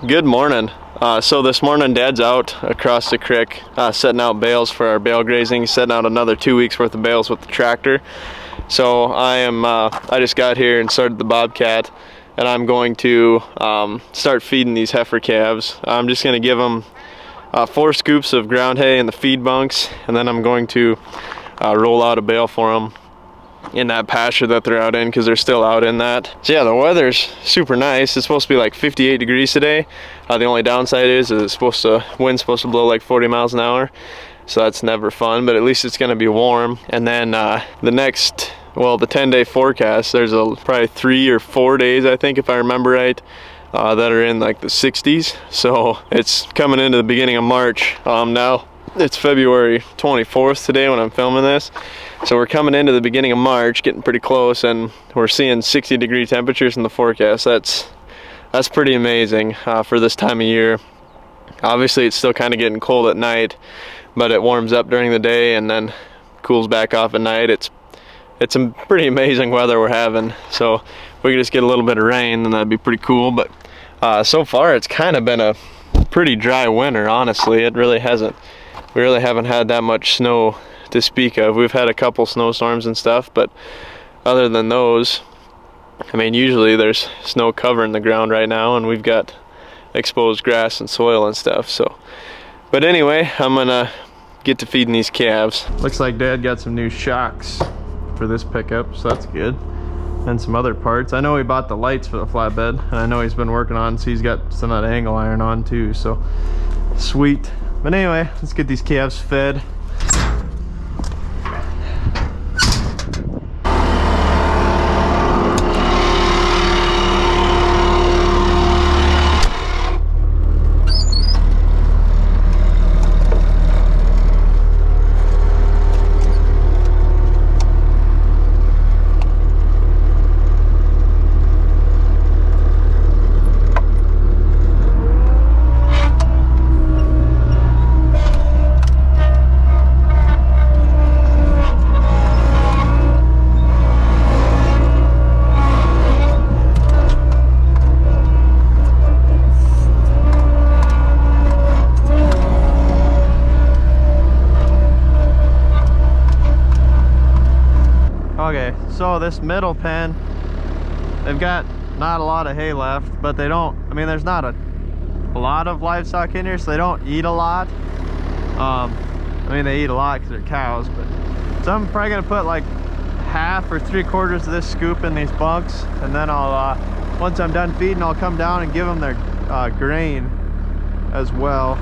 Good morning. So this morning Dad's out across the creek setting out bales for our bale grazing. He's setting out another 2 weeks worth of bales with the tractor. So I just got here and started the Bobcat, and I'm going to start feeding these heifer calves. I'm just going to give them 4 scoops of ground hay in the feed bunks, and then I'm going to roll out a bale for them in that pasture that they're out in, because they're still out in that. So yeah, the weather's super nice. It's supposed to be like 58 degrees today. The only downside is wind's supposed to blow like 40 miles an hour, so that's never fun, but at least it's going to be warm. And then the 10-day forecast, there's probably 3 or 4 days, I think, if I remember right, that are in like the 60s. So it's coming into the beginning of March. Now it's February 24th today when I'm filming this, so we're coming into the beginning of March, getting pretty close, and we're seeing 60-degree temperatures in the forecast. That's pretty amazing for this time of year. Obviously it's still kind of getting cold at night, but it warms up during the day and then cools back off at night. It's some pretty amazing weather we're having. So if we could just get a little bit of rain, then that'd be pretty cool. But so far it's kind of been a pretty dry winter, honestly. We really haven't had that much snow to speak of. We've had a couple snowstorms and stuff, but other than those, I mean, usually there's snow covering the ground right now, and we've got exposed grass and soil and stuff. So, but anyway, I'm gonna get to feeding these calves. Looks like Dad got some new shocks for this pickup, so that's good. And some other parts. I know he bought the lights for the flatbed, and I know he's been working on, so he's got some of that angle iron on too, so sweet. But anyway, let's get these calves fed. Okay, so this middle pen, they've got not a lot of hay left, but they don't, I mean, there's not a lot of livestock in here, so they don't eat a lot. I mean, they eat a lot because they're cows, but so I'm probably gonna put like half or 3/4 of this scoop in these bunks, and then I'll once I'm done feeding, I'll come down and give them their grain as well.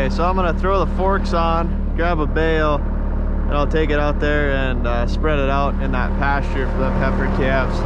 Okay, so I'm gonna throw the forks on, grab a bale, and I'll take it out there and spread it out in that pasture for the heifer calves.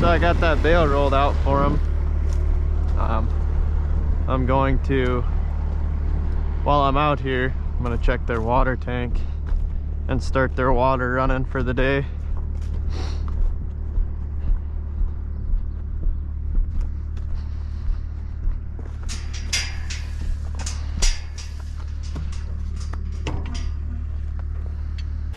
So I got that bale rolled out for them. I'm going to, while I'm out here, I'm going to check their water tank and start their water running for the day.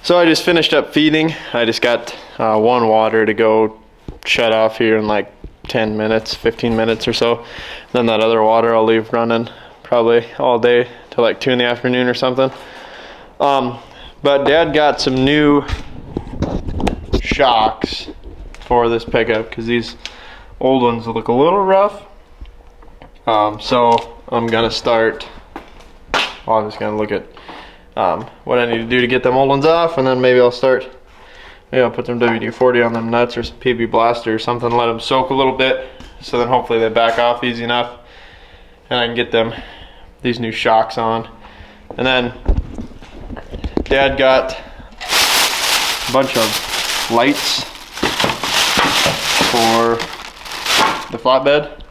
So I just finished up feeding. I just got one water to go shut off here in like 10 minutes, 15 minutes or so. Then that other water I'll leave running probably all day till like 2 in the afternoon or something. But Dad got some new shocks for this pickup because these old ones look a little rough. So I'm gonna start, well, I'm just gonna look at what I need to do to get them old ones off, and then maybe I'll put some WD-40 on them nuts or some PB Blaster or something, let them soak a little bit, so then hopefully they back off easy enough and I can get them these new shocks on. And then Dad got a bunch of lights for the flatbed.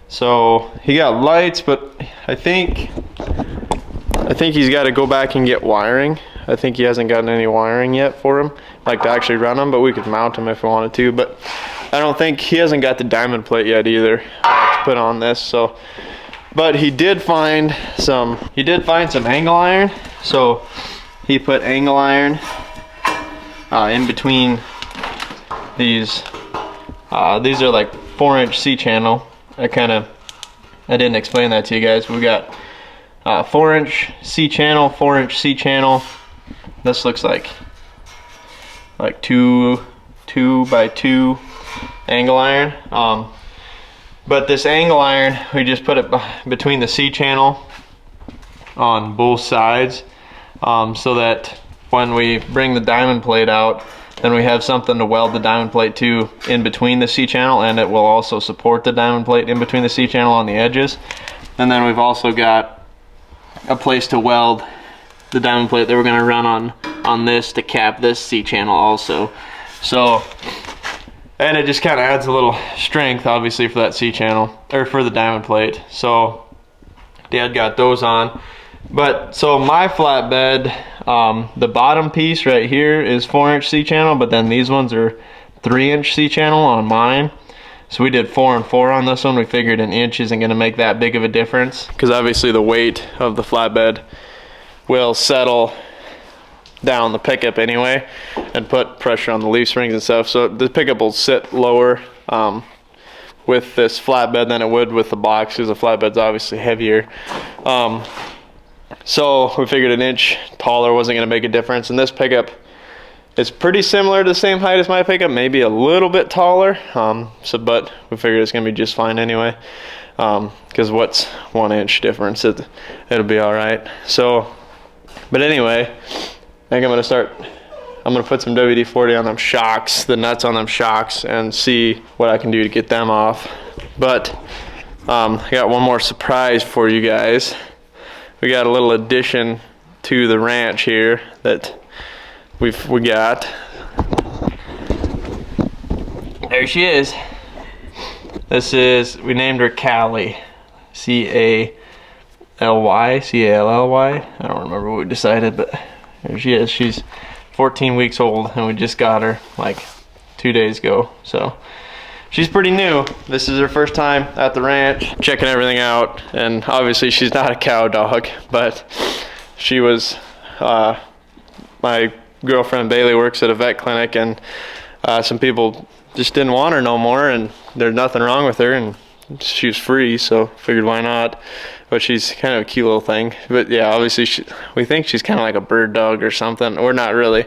So he got lights, but I think he's got to go back and get wiring. I think he hasn't gotten any wiring yet for him, like to actually run them, but we could mount them if we wanted to. But I don't think he hasn't got the diamond plate yet either to put on this. So, but he did find some angle iron. So he put angle iron in between these. These are like 4-inch C-channel. I didn't explain that to you guys. We got 4-inch C-channel, 4-inch C-channel. This looks like 2 by 2 angle iron. But this angle iron, we just put it between the C-channel on both sides, so that when we bring the diamond plate out, then we have something to weld the diamond plate to in between the C-channel, and it will also support the diamond plate in between the C-channel on the edges. And then we've also got a place to weld the diamond plate that we're going to run on this to cap this C-channel also. So, and it just kind of adds a little strength obviously for that C-channel, or for the diamond plate. So Dad got those on. But so my flatbed, the bottom piece right here is 4-inch C-channel, but then these ones are 3-inch C-channel on mine. So we did 4 and 4 on this one. We figured an inch isn't gonna make that big of a difference, because obviously the weight of the flatbed will settle down the pickup anyway and put pressure on the leaf springs and stuff. So the pickup will sit lower with this flatbed than it would with the box, because the flatbed's obviously heavier. So we figured an inch taller wasn't going to make a difference. And this pickup is pretty similar to the same height as my pickup, maybe a little bit taller. But we figured it's going to be just fine anyway, because what's 1 inch difference? It'll be all right. So, but anyway, I think I'm gonna put some WD-40 on them shocks, the nuts on them shocks, and see what I can do to get them off. But I got one more surprise for you guys. We got a little addition to the ranch here that we got. There she is. We named her Callie. C-A-L-Y, C-A-L-L-Y. I don't remember what we decided, but there she is. She's 14 weeks old, and we just got her like 2 days ago. So she's pretty new. This is her first time at the ranch, checking everything out. And obviously she's not a cow dog, but she was, my girlfriend Bailey works at a vet clinic, and some people just didn't want her no more, and there's nothing wrong with her, and she was free, so figured why not. But she's kind of a cute little thing. But yeah, obviously we think she's kind of like a bird dog or something. We're not really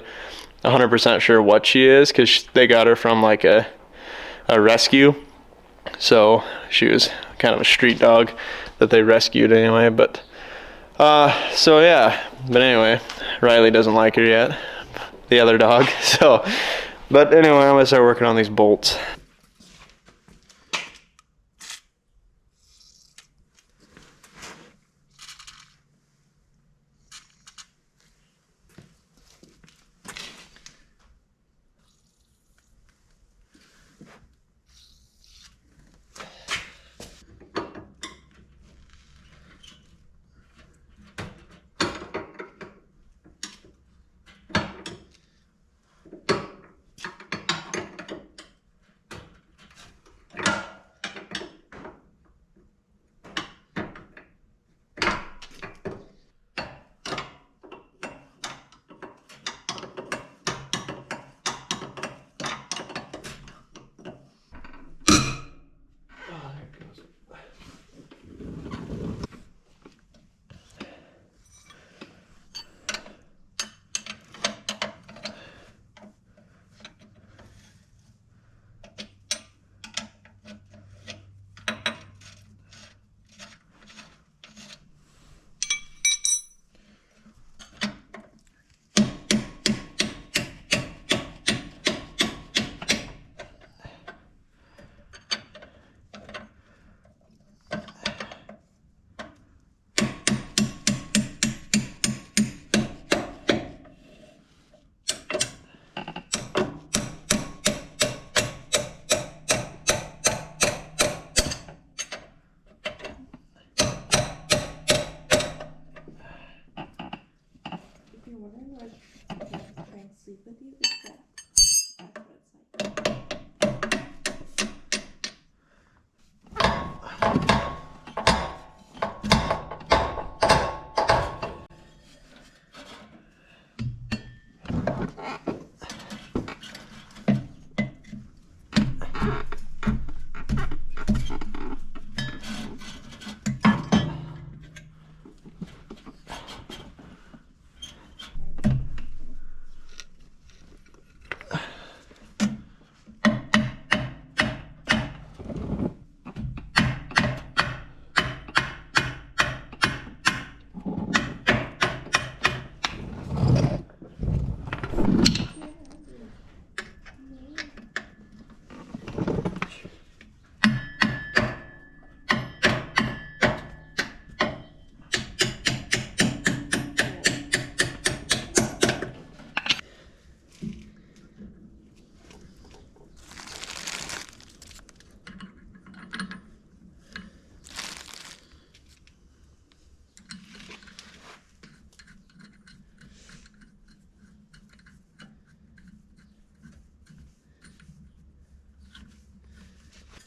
100% sure what she is, because they got her from like a rescue. So she was kind of a street dog that they rescued anyway. But so yeah, but anyway, Riley doesn't like her yet, the other dog. So, but anyway, I'm gonna start working on these bolts.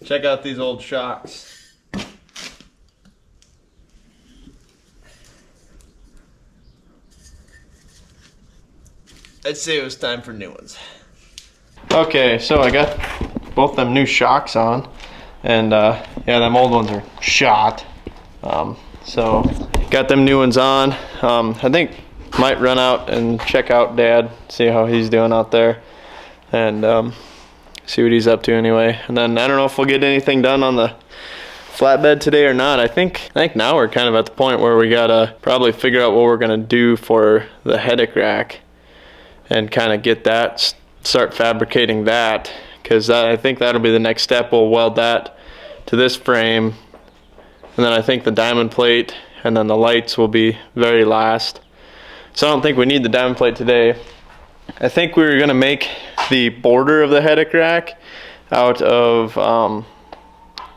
Check out these old shocks. I'd say it was time for new ones. Okay, so I got both them new shocks on, and yeah, them old ones are shot. So got them new ones on. I think might run out and check out Dad, see how he's doing out there, and see what he's up to anyway. And then I don't know if we'll get anything done on the flatbed today or not. I think now we're kind of at the point where we gotta probably figure out what we're gonna do for the headache rack and kind of get that, start fabricating that, because I think that'll be the next step. We'll weld that to this frame, and then I think the diamond plate and then the lights will be very last. So I don't think we need the diamond plate today. I think we were gonna make the border of the headache rack out of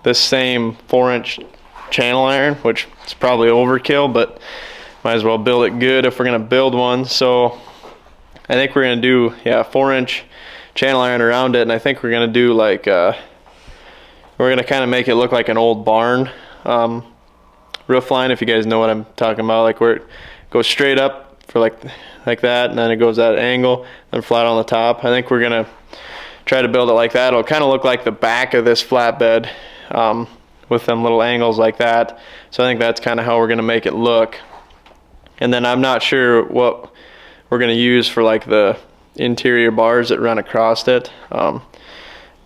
this same 4-inch channel iron, which is probably overkill, but might as well build it good if we're gonna build one. So I think we're gonna do 4-inch channel iron around it, and I think we're gonna do like we're gonna kind of make it look like an old barn roof line, if you guys know what I'm talking about, like where it goes straight up for like that, and then it goes at an angle, then flat on the top. I think we're gonna try to build it like that. It'll kind of look like the back of this flatbed with them little angles like that. So I think that's kind of how we're gonna make it look. And then I'm not sure what we're gonna use for like the interior bars that run across it,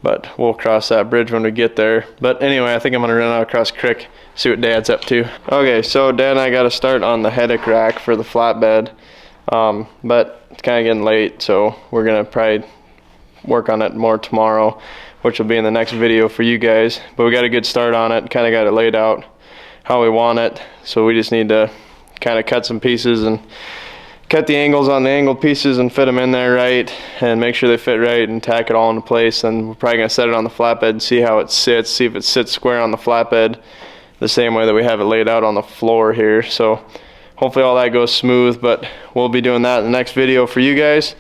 but we'll cross that bridge when we get there. But anyway, I think I'm gonna run out across the creek, see what Dad's up to. Okay, so Dad and I gotta start on the headache rack for the flatbed, but it's kind of getting late, so we're gonna probably work on it more tomorrow, which will be in the next video for you guys. But we got a good start on it, kind of got it laid out how we want it, so we just need to kind of cut some pieces and cut the angles on the angled pieces and fit them in there right, and make sure they fit right and tack it all into place. And we're probably gonna set it on the flatbed and see how it sits, see if it sits square on the flatbed the same way that we have it laid out on the floor here. So hopefully all that goes smooth, but we'll be doing that in the next video for you guys,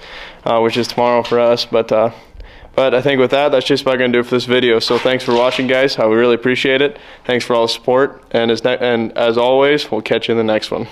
which is tomorrow for us. But I think with that, that's just about gonna do it for this video. So thanks for watching, guys. I really appreciate it. Thanks for all the support, and as always, we'll catch you in the next one.